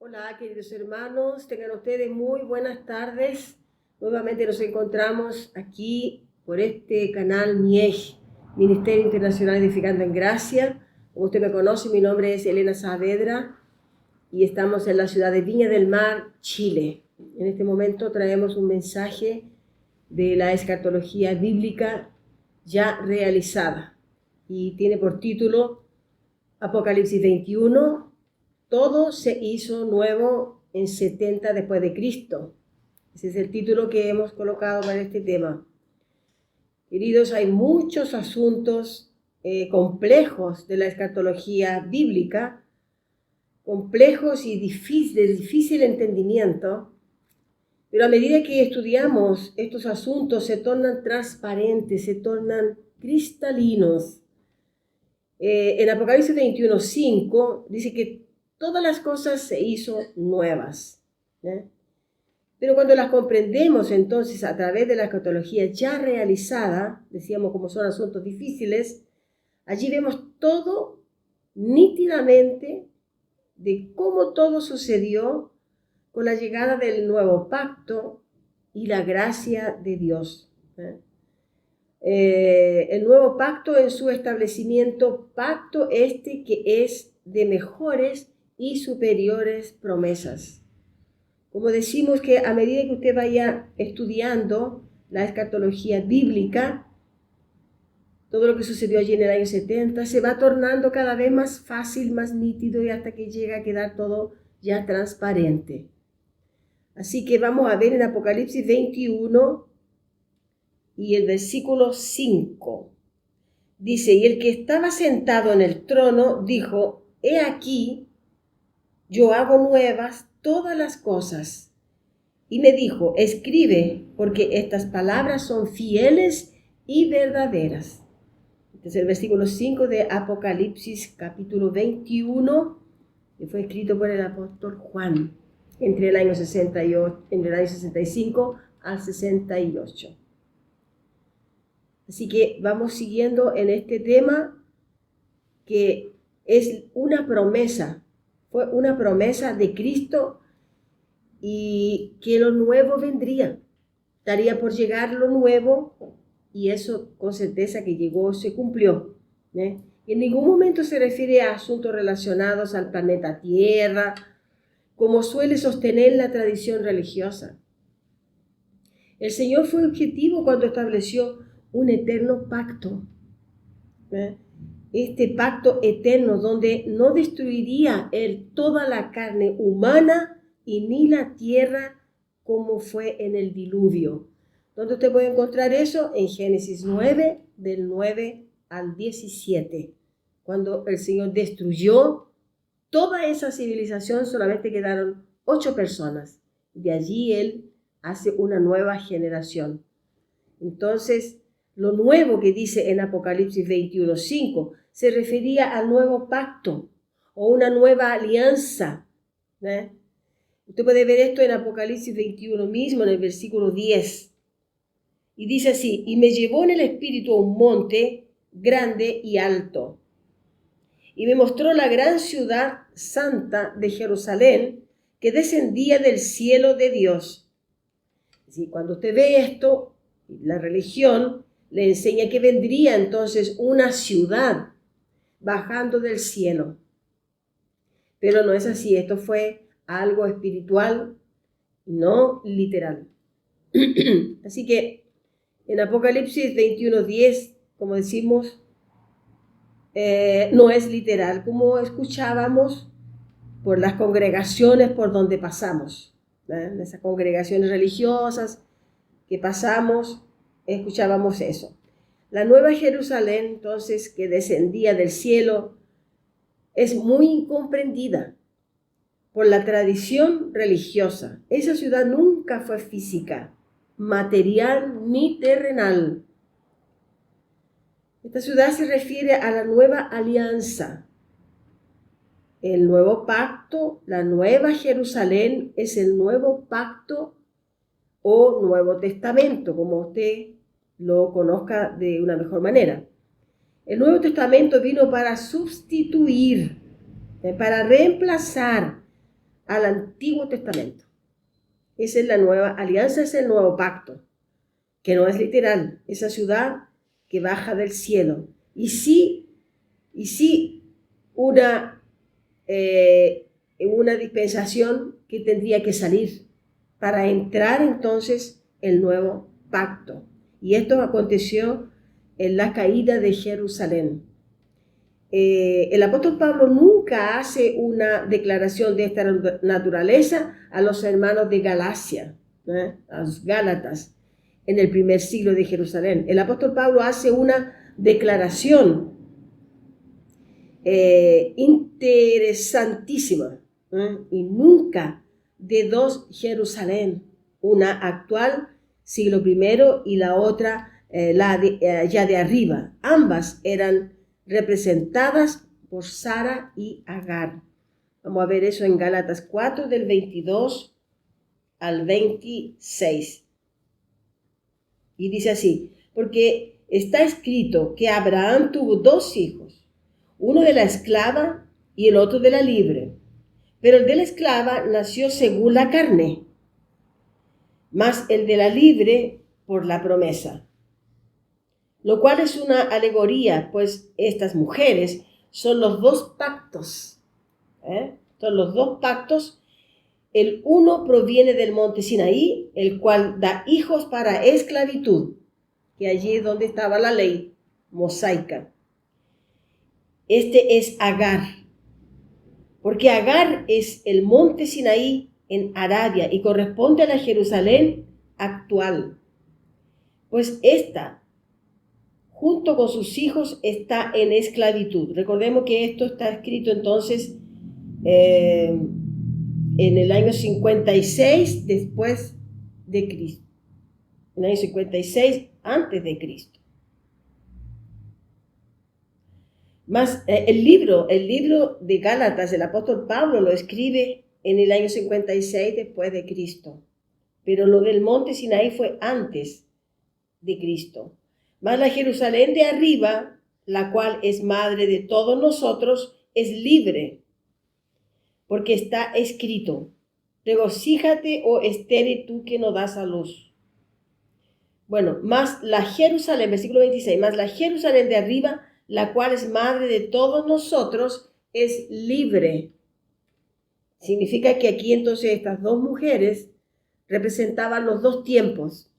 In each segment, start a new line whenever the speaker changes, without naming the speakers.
Hola, queridos hermanos, tengan ustedes muy buenas tardes. Nuevamente nos encontramos aquí por este canal MIEG, Ministerio Internacional Edificando en Gracia. Como usted me conoce, mi nombre es Elena Saavedra y estamos en la ciudad de Viña del Mar, Chile. En este momento traemos un mensaje de la escatología bíblica ya realizada y tiene por título Apocalipsis 21. Todo se hizo nuevo en 70 después de Cristo. Ese es el título que hemos colocado para este tema. Queridos, hay muchos asuntos complejos de la escatología bíblica, complejos y de difícil entendimiento, pero a medida que estudiamos estos asuntos se tornan transparentes, se tornan cristalinos. En Apocalipsis 21:5 dice que todas las cosas se hizo nuevas, ¿eh? Pero cuando las comprendemos entonces a través de la escatología ya realizada, decíamos como son asuntos difíciles, allí vemos todo nítidamente de cómo todo sucedió con la llegada del nuevo pacto y la gracia de Dios, ¿eh? El nuevo pacto en su establecimiento, pacto este que es de mejores y superiores promesas. Como decimos que a medida que usted vaya estudiando la escatología bíblica, todo lo que sucedió allí en el año 70 se va tornando cada vez más fácil, más nítido y hasta que llega a quedar todo ya transparente. Así que vamos a ver en Apocalipsis 21 y el versículo 5. Dice, y el que estaba sentado en el trono dijo, he aquí, yo hago nuevas todas las cosas. Y me dijo, escribe, porque estas palabras son fieles y verdaderas. Este es el versículo 5 de Apocalipsis capítulo 21, que fue escrito por el apóstol Juan entre el año 65 al 68. Así que vamos siguiendo en este tema que es una promesa, fue una promesa de Cristo y que lo nuevo vendría, estaría por llegar lo nuevo y eso con certeza que llegó, se cumplió, ¿eh? Y en ningún momento se refiere a asuntos relacionados al planeta Tierra, como suele sostener la tradición religiosa. El Señor fue objetivo cuando estableció un eterno pacto, ¿eh? Este pacto eterno donde no destruiría Él toda la carne humana y ni la tierra como fue en el diluvio. ¿Dónde usted puede encontrar eso? En Génesis 9, del 9 al 17. Cuando el Señor destruyó toda esa civilización, solamente quedaron 8 personas. De allí Él hace una nueva generación. Entonces, lo nuevo que dice en Apocalipsis 21:5 se refería al nuevo pacto o una nueva alianza, ¿eh? Usted puede ver esto en Apocalipsis 21 mismo, en el versículo 10. Y dice así, y me llevó en el espíritu a un monte grande y alto. Y me mostró la gran ciudad santa de Jerusalén que descendía del cielo de Dios. Así, cuando usted ve esto, la religión le enseña que vendría entonces una ciudad bajando del cielo. Pero no es así, esto fue algo espiritual, no literal. Así que en Apocalipsis 21:10, como decimos, no es literal, como escuchábamos por las congregaciones por donde pasamos, ¿eh? Esas congregaciones religiosas que pasamos, escuchábamos eso. La Nueva Jerusalén, entonces, que descendía del cielo, es muy incomprendida por la tradición religiosa. Esa ciudad nunca fue física, material ni terrenal. Esta ciudad se refiere a la nueva alianza, el nuevo pacto, la nueva Jerusalén, es el nuevo pacto o Nuevo Testamento, como usted lo conozca de una mejor manera. El Nuevo Testamento vino para sustituir, para reemplazar al Antiguo Testamento. Esa es la nueva alianza, es el nuevo pacto, que no es literal, esa ciudad que baja del cielo. Y sí una dispensación que tendría que salir para entrar entonces el nuevo pacto. Y esto aconteció en la caída de Jerusalén. El apóstol Pablo nunca hace una declaración de esta naturaleza a los hermanos de Galacia, a los Gálatas, en el primer siglo de Jerusalén. El apóstol Pablo hace una declaración interesantísima, y nunca de dos Jerusalén, una actual, siglo I, y la otra ya de arriba. Ambas eran representadas por Sara y Agar. Vamos a ver eso en Gálatas 4, del 22 al 26. Y dice así: porque está escrito que Abraham tuvo dos hijos, uno de la esclava y el otro de la libre. Pero el de la esclava nació según la carne, mas el de la libre por la promesa. Lo cual es una alegoría, pues estas mujeres son los dos pactos. Son los dos pactos. El uno proviene del monte Sinaí, el cual da hijos para esclavitud, que allí es donde estaba la ley mosaica. Este es Agar, porque Agar es el monte Sinaí en Arabia y corresponde a la Jerusalén actual. Pues esta, junto con sus hijos, está en esclavitud. Recordemos que esto está escrito entonces en el año 56 después de Cristo. En el año 56 antes de Cristo. Más el libro de Gálatas, el apóstol Pablo lo escribe en el año 56 después de Cristo. Pero lo del monte Sinaí fue antes de Cristo. Mas la Jerusalén de arriba, la cual es madre de todos nosotros, es libre, porque está escrito: regocíjate, oh estéril, tú que no das a luz. Bueno, más la Jerusalén, versículo 26, más la Jerusalén de arriba, la cual es madre de todos nosotros, es libre. Significa que aquí entonces estas dos mujeres representaban los dos tiempos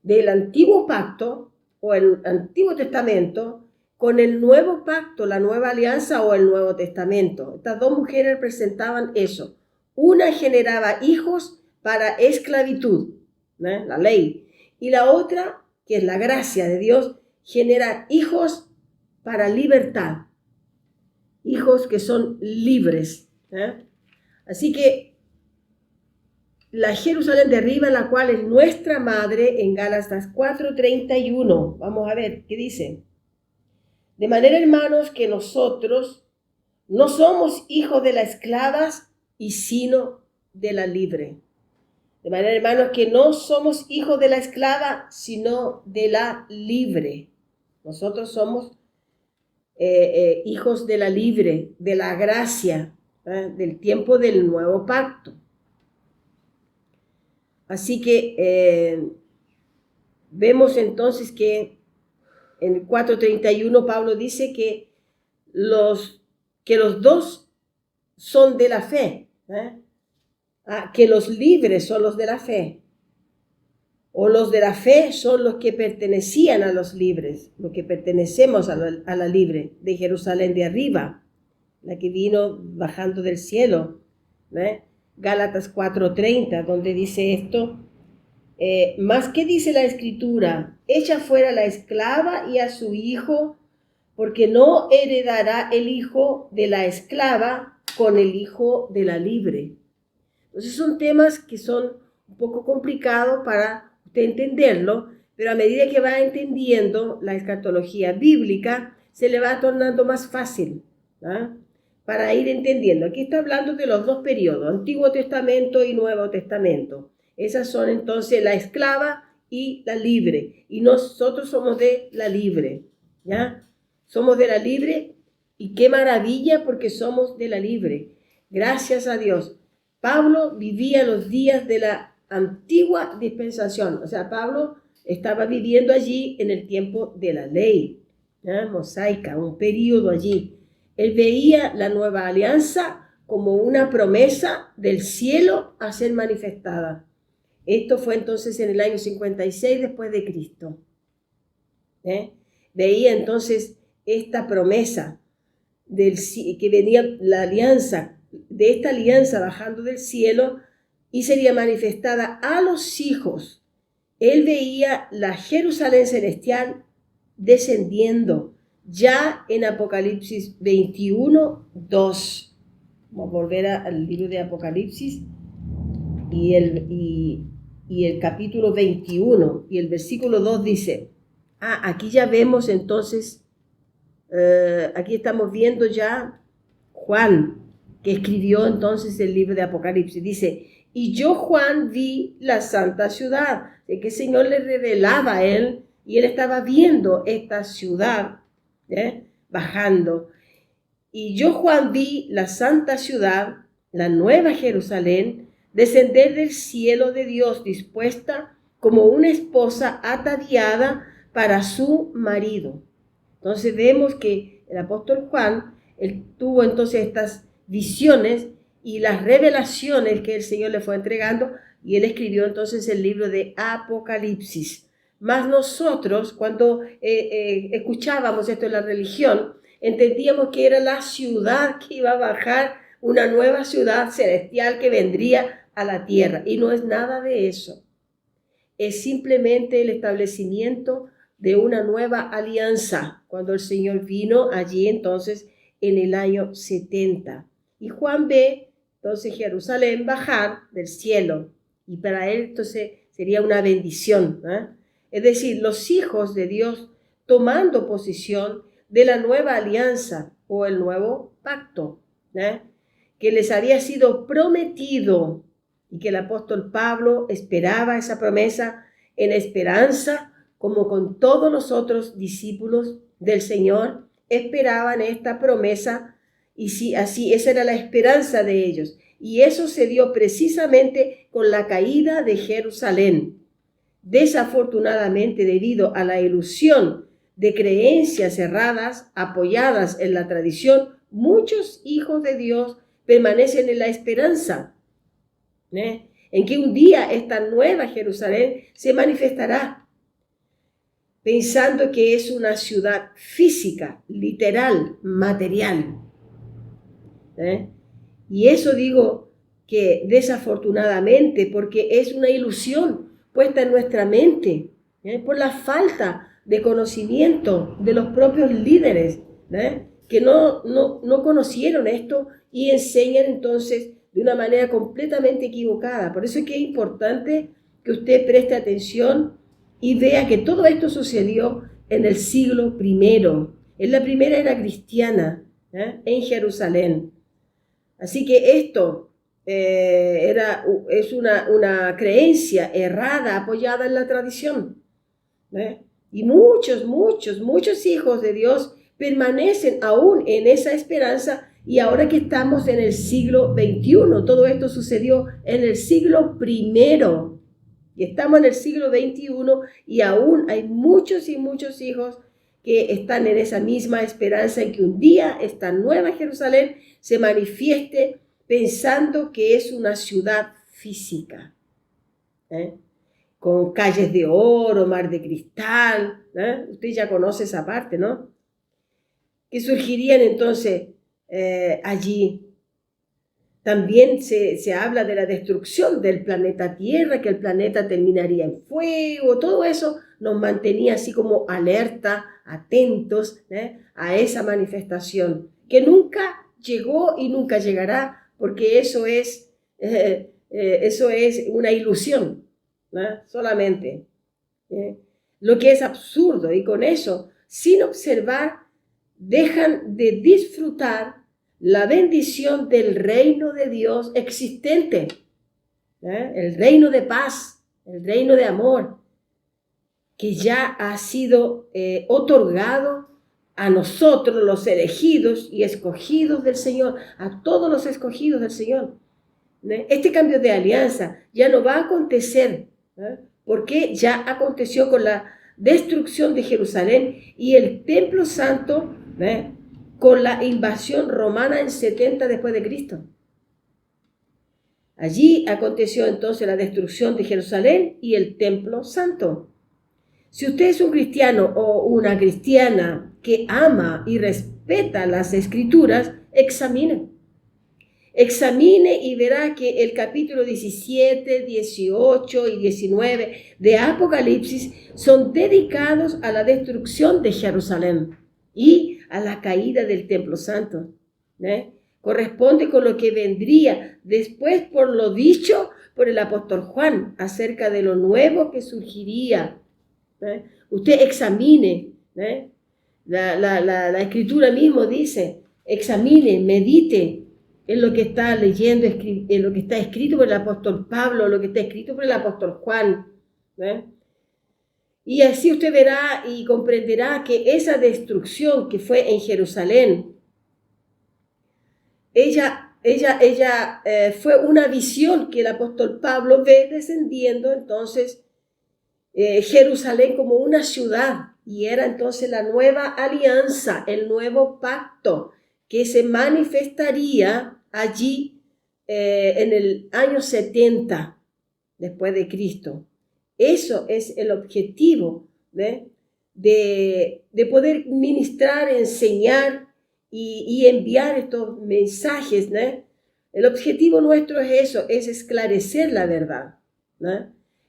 del antiguo pacto o el Antiguo Testamento con el nuevo pacto, la nueva alianza o el Nuevo Testamento. Estas dos mujeres representaban eso. Una generaba hijos para esclavitud, la ley, y la otra, que es la gracia de Dios, genera hijos para libertad, hijos que son libres. Así que la Jerusalén de arriba, la cual es nuestra madre, en Gálatas 4:31. Vamos a ver qué dice. De manera, hermanos, que nosotros no somos hijos de las esclavas, y sino de la libre. De manera, hermanos, que no somos hijos de la esclava, sino de la libre. Nosotros somos hijos de la libre, de la gracia, del tiempo del nuevo pacto. Así que vemos entonces que en el 4:31 Pablo dice que los dos son de la fe, que los libres son los de la fe, o los de la fe son los que pertenecían a los libres, los que pertenecemos a la libre de Jerusalén de arriba, la que vino bajando del cielo. Gálatas 4:30, donde dice esto. Más que dice la Escritura: echa fuera la esclava y a su hijo, porque no heredará el hijo de la esclava con el hijo de la libre. Entonces son temas que son un poco complicados para usted entenderlo, pero a medida que va entendiendo la escatología bíblica, se le va tornando más fácil, para ir entendiendo. Aquí está hablando de los dos periodos, Antiguo Testamento y Nuevo Testamento. Esas son entonces la esclava y la libre. Y nosotros somos de la libre, ¿ya? Somos de la libre y qué maravilla porque somos de la libre. Gracias a Dios. Pablo vivía los días de la antigua dispensación. O sea, Pablo estaba viviendo allí en el tiempo de la ley, ¿ya? Mosaica, un periodo allí. Él veía la nueva alianza como una promesa del cielo a ser manifestada. Esto fue entonces en el año 56 después de Cristo. Veía entonces esta promesa que venía la alianza, de esta alianza bajando del cielo y sería manifestada a los hijos. Él veía la Jerusalén celestial descendiendo ya en Apocalipsis 21, 2. Vamos a volver al libro de Apocalipsis y el capítulo 21 y el versículo 2 dice, aquí ya vemos entonces, aquí estamos viendo ya Juan, que escribió entonces el libro de Apocalipsis. Dice, y yo Juan vi la santa ciudad, de que el Señor le revelaba a él, y él estaba viendo esta ciudad bajando. Y yo Juan vi la santa ciudad, la nueva Jerusalén, descender del cielo de Dios, dispuesta como una esposa ataviada para su marido. Entonces vemos que el apóstol Juan, él tuvo entonces estas visiones y las revelaciones que el Señor le fue entregando, y él escribió entonces el libro de Apocalipsis. Mas nosotros, cuando escuchábamos esto en la religión, entendíamos que era la ciudad que iba a bajar, una nueva ciudad celestial que vendría a la tierra. Y no es nada de eso. Es simplemente el establecimiento de una nueva alianza, cuando el Señor vino allí entonces en el año 70. Y Juan ve entonces Jerusalén bajar del cielo, y para él entonces sería una bendición, Es decir, los hijos de Dios tomando posesión de la nueva alianza o el nuevo pacto, que les había sido prometido, y que el apóstol Pablo esperaba esa promesa en esperanza, como con todos los otros discípulos del Señor esperaban esta promesa, y sí, así esa era la esperanza de ellos. Y eso se dio precisamente con la caída de Jerusalén. Desafortunadamente, debido a la ilusión de creencias erradas apoyadas en la tradición, muchos hijos de Dios permanecen en la esperanza, en que un día esta nueva Jerusalén se manifestará, pensando que es una ciudad física, literal, material. Y eso digo que desafortunadamente, porque es una ilusión puesta en nuestra mente, por la falta de conocimiento de los propios líderes, que no conocieron esto y enseñan entonces de una manera completamente equivocada. Por eso es que es importante que usted preste atención y vea que todo esto sucedió en el siglo I, en la primera era cristiana, en Jerusalén. Así que esto es una creencia errada apoyada en la tradición. Y muchos hijos de Dios permanecen aún en esa esperanza, y ahora que estamos en el siglo XXI, todo esto sucedió en el siglo I, y estamos en el siglo XXI, y aún hay muchos y muchos hijos que están en esa misma esperanza en que un día esta nueva Jerusalén se manifieste, pensando que es una ciudad física, con calles de oro, mar de cristal, usted ya conoce esa parte, ¿no? Que surgirían entonces allí. También se habla de la destrucción del planeta Tierra, que el planeta terminaría en fuego. Todo eso nos mantenía así como alerta, atentos a esa manifestación, que nunca llegó y nunca llegará, porque eso es una ilusión, solamente. Lo que es absurdo, y con eso, sin observar, dejan de disfrutar la bendición del reino de Dios existente, el reino de paz, el reino de amor, que ya ha sido otorgado a nosotros, los elegidos y escogidos del Señor, a todos los escogidos del Señor. Este cambio de alianza ya no va a acontecer, porque ya aconteció con la destrucción de Jerusalén y el templo santo, con la invasión romana en 70 después de Cristo. Allí aconteció entonces la destrucción de Jerusalén y el templo santo. Si usted es un cristiano o una cristiana que ama y respeta las Escrituras, examine y verá que el capítulo 17, 18 y 19 de Apocalipsis son dedicados a la destrucción de Jerusalén y a la caída del templo santo. Corresponde con lo que vendría después por lo dicho por el apóstol Juan acerca de lo nuevo que surgiría. Usted examine, la escritura mismo dice, examine, medite en lo que está leyendo, en lo que está escrito por el apóstol Pablo, lo que está escrito por el apóstol Juan. Y así usted verá y comprenderá que esa destrucción que fue en Jerusalén, ella fue una visión que el apóstol Pablo ve descendiendo entonces Jerusalén como una ciudad, y era entonces la nueva alianza, el nuevo pacto que se manifestaría allí en el año 70 después de Cristo. Eso es el objetivo de poder ministrar, enseñar y enviar estos mensajes. El objetivo nuestro es eso, es esclarecer la verdad.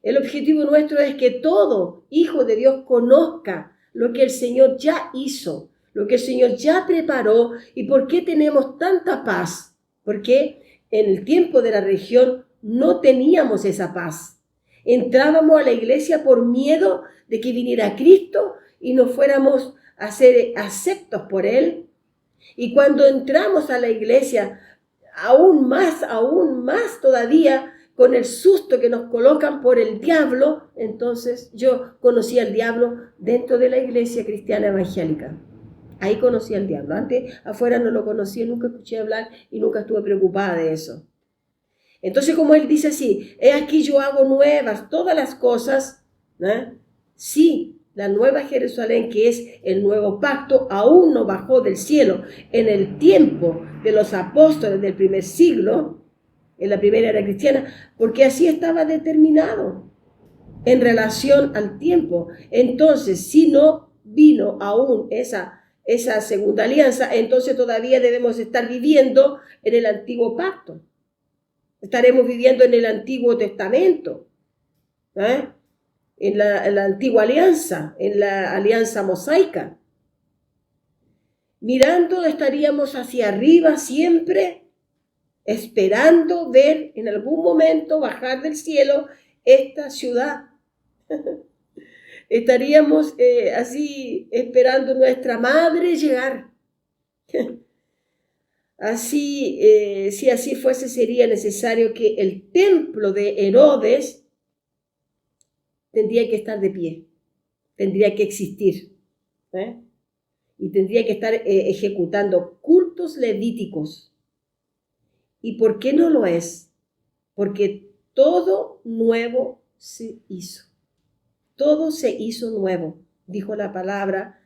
El objetivo nuestro es que todo hijo de Dios conozca lo que el Señor ya hizo, lo que el Señor ya preparó y por qué tenemos tanta paz. Porque en el tiempo de la región no teníamos esa paz. Entrábamos a la iglesia por miedo de que viniera Cristo y no fuéramos a ser aceptos por Él. Y cuando entramos a la iglesia, aún más todavía, con el susto que nos colocan por el diablo, entonces yo conocí al diablo dentro de la iglesia cristiana evangélica. Ahí conocí al diablo. Antes afuera no lo conocía, nunca escuché hablar y nunca estuve preocupada de eso. Entonces, como él dice así, he aquí yo hago nuevas todas las cosas. Sí, la nueva Jerusalén, que es el nuevo pacto, aún no bajó del cielo. En el tiempo de los apóstoles del primer siglo, en la primera era cristiana, porque así estaba determinado en relación al tiempo. Entonces, si no vino aún esa segunda alianza, entonces todavía debemos estar viviendo en el antiguo pacto. Estaremos viviendo en el Antiguo Testamento, en la antigua alianza, en la alianza mosaica. Mirando estaríamos hacia arriba siempre, esperando ver en algún momento bajar del cielo esta ciudad. Estaríamos así esperando nuestra madre llegar. Así, si así fuese, sería necesario que el templo de Herodes tendría que estar de pie, tendría que existir, y tendría que estar ejecutando cultos levíticos. ¿Y por qué no lo es? Porque todo nuevo se hizo. Todo se hizo nuevo, dijo la palabra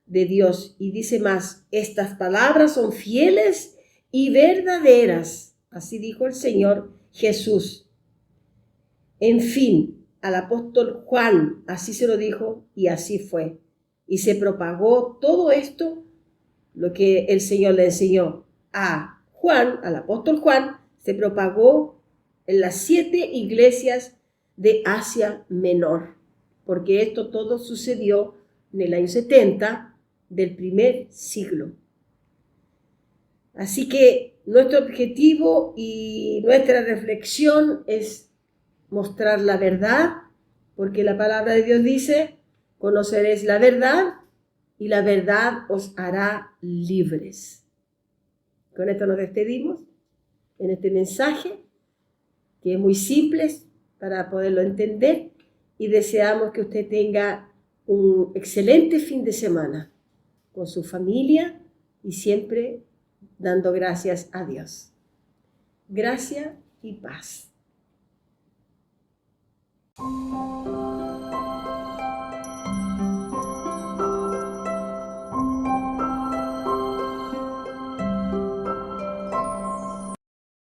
de Dios. Y dice más, estas palabras son fieles y verdaderas. Así dijo el Señor Jesús. En fin, al apóstol Juan así se lo dijo y así fue. Y se propagó todo esto, lo que el Señor le enseñó a Juan, al apóstol Juan, se propagó en las 7 iglesias de Asia Menor, porque esto todo sucedió en el año 70 del primer siglo. Así que nuestro objetivo y nuestra reflexión es mostrar la verdad, porque la palabra de Dios dice, conoceréis la verdad y la verdad os hará libres. Con esto nos despedimos en este mensaje, que es muy simple para poderlo entender, y deseamos que usted tenga un excelente fin de semana con su familia y siempre dando gracias a Dios. Gracia y paz.